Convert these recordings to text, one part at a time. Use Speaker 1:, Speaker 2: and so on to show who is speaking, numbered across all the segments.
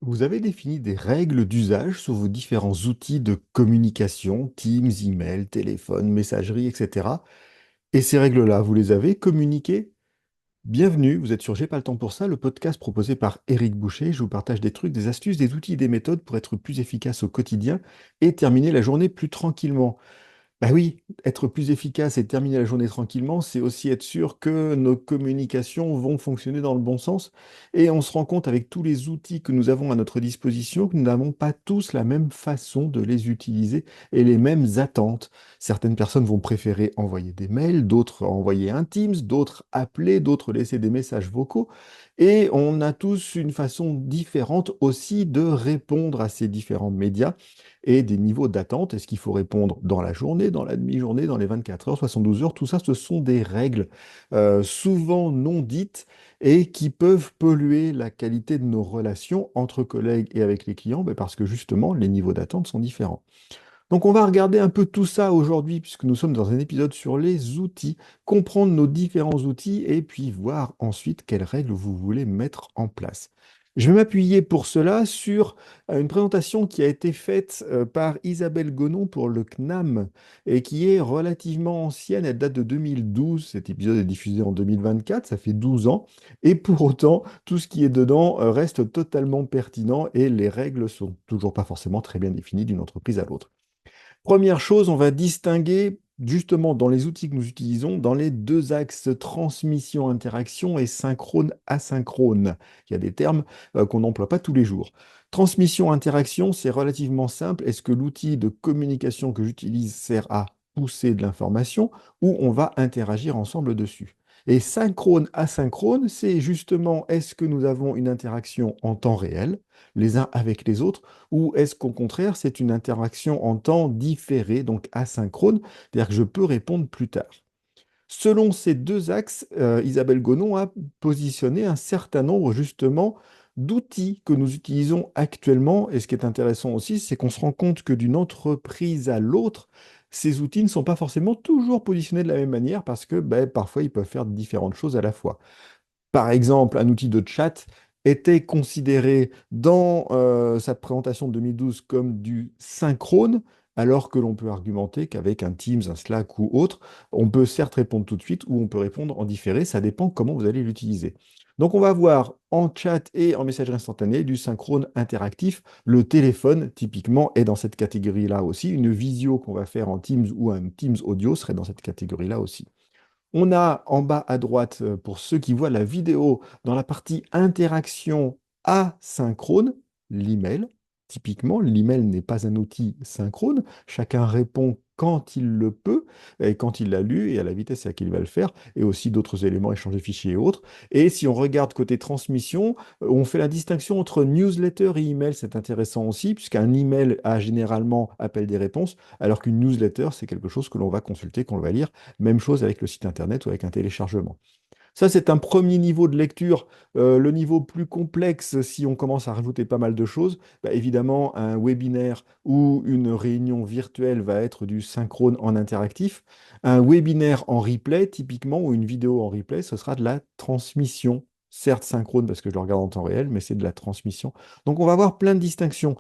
Speaker 1: Vous avez défini des règles d'usage sur vos différents outils de communication, Teams, email, téléphone, messagerie, etc. Et ces règles-là, vous les avez communiquées? Bienvenue, vous êtes sur J'ai pas le temps pour ça, le podcast proposé par Éric Boucher. Je vous partage des trucs, des astuces, des outils, des méthodes pour être plus efficace au quotidien et terminer la journée plus tranquillement. Bah oui, être plus efficace et terminer la journée tranquillement, c'est aussi être sûr que nos communications vont fonctionner dans le bon sens. Et on se rend compte avec tous les outils que nous avons à notre disposition que nous n'avons pas tous la même façon de les utiliser et les mêmes attentes. Certaines personnes vont préférer envoyer des mails, d'autres envoyer un Teams, d'autres appeler, d'autres laisser des messages vocaux. Et on a tous une façon différente aussi de répondre à ces différents médias et des niveaux d'attente. Est-ce qu'il faut répondre dans la journée, dans la demi-journée, dans les 24 heures, 72 heures? Tout ça, ce sont des règles souvent non dites et qui peuvent polluer la qualité de nos relations entre collègues et avec les clients, ben parce que justement, les niveaux d'attente sont différents. Donc on va regarder un peu tout ça aujourd'hui, puisque nous sommes dans un épisode sur les outils, comprendre nos différents outils et puis voir ensuite quelles règles vous voulez mettre en place. Je vais m'appuyer pour cela sur une présentation qui a été faite par Isabelle Gonon pour le CNAM et qui est relativement ancienne. Elle date de 2012. Cet épisode est diffusé en 2024, ça fait 12 ans. Et pour autant, tout ce qui est dedans reste totalement pertinent et les règles sont toujours pas forcément très bien définies d'une entreprise à l'autre. Première chose, on va distinguer justement dans les outils que nous utilisons dans les deux axes transmission, interaction et synchrone, asynchrone. Il y a des termes qu'on n'emploie pas tous les jours. Transmission, interaction, c'est relativement simple. Est-ce que l'outil de communication que j'utilise sert à pousser de l'information ou on va interagir ensemble dessus? Et synchrone, asynchrone, c'est justement est-ce que nous avons une interaction en temps réel, les uns avec les autres, ou est-ce qu'au contraire, c'est une interaction en temps différé, donc asynchrone, c'est-à-dire que je peux répondre plus tard. Selon ces deux axes, Isabelle Gonon a positionné un certain nombre justement d'outils que nous utilisons actuellement. Et ce qui est intéressant aussi, c'est qu'on se rend compte que d'une entreprise à l'autre, ces outils ne sont pas forcément toujours positionnés de la même manière parce que ben, parfois ils peuvent faire différentes choses à la fois. Par exemple, un outil de chat était considéré dans sa présentation de 2012 comme du synchrone, alors que l'on peut argumenter qu'avec un Teams, un Slack ou autre, on peut certes répondre tout de suite ou on peut répondre en différé, ça dépend comment vous allez l'utiliser. Donc on va voir en chat et en messagerie instantanée du synchrone interactif. Le téléphone, typiquement, est dans cette catégorie-là aussi. Une visio qu'on va faire en Teams ou un Teams audio serait dans cette catégorie-là aussi. On a en bas à droite, pour ceux qui voient la vidéo, dans la partie interaction asynchrone, l'email. Typiquement, l'email n'est pas un outil synchrone. Chacun répond quand il le peut, et quand il l'a lu, et à la vitesse à laquelle il va le faire, et aussi d'autres éléments, échanger fichiers et autres. Et si on regarde côté transmission, on fait la distinction entre newsletter et email. C'est intéressant aussi, puisqu'un email a généralement appel des réponses, alors qu'une newsletter, c'est quelque chose que l'on va consulter, qu'on va lire. Même chose avec le site internet ou avec un téléchargement. Ça, c'est un premier niveau de lecture. Le niveau plus complexe, si on commence à rajouter pas mal de choses, bah, évidemment, un webinaire ou une réunion virtuelle va être du synchrone en interactif. Un webinaire en replay, typiquement, ou une vidéo en replay, ce sera de la transmission. Certes synchrone parce que je le regarde en temps réel, mais c'est de la transmission. Donc on va avoir plein de distinctions.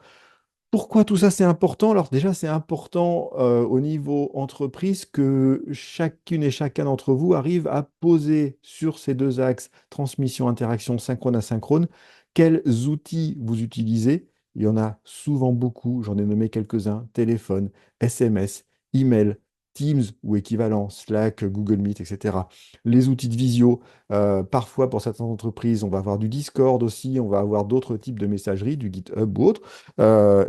Speaker 1: Pourquoi tout ça c'est important? Alors déjà, c'est important au niveau entreprise que chacune et chacun d'entre vous arrive à poser sur ces deux axes, transmission, interaction, synchrone, asynchrone, quels outils vous utilisez. Il y en a souvent beaucoup, j'en ai nommé quelques-uns, téléphone, SMS, email, Teams ou équivalent, Slack, Google Meet, etc. Les outils de visio, parfois pour certaines entreprises, on va avoir du Discord aussi, on va avoir d'autres types de messagerie, du GitHub ou autre.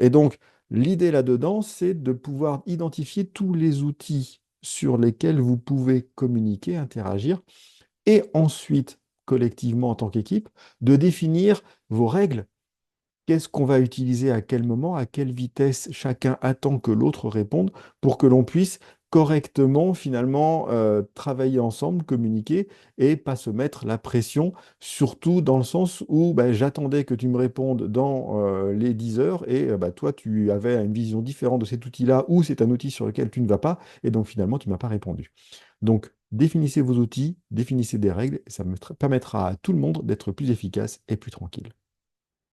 Speaker 1: Et donc, l'idée là-dedans, c'est de pouvoir identifier tous les outils sur lesquels vous pouvez communiquer, interagir, et ensuite, collectivement en tant qu'équipe, de définir vos règles. Qu'est-ce qu'on va utiliser à quel moment, à quelle vitesse chacun attend que l'autre réponde pour que l'on puisse correctement finalement travailler ensemble, communiquer et pas se mettre la pression, surtout dans le sens où bah, j'attendais que tu me répondes dans les 10 heures et bah, toi tu avais une vision différente de cet outil-là ou c'est un outil sur lequel tu ne vas pas et donc finalement tu ne m'as pas répondu. Donc définissez vos outils, définissez des règles et ça me permettra à tout le monde d'être plus efficace et plus tranquille.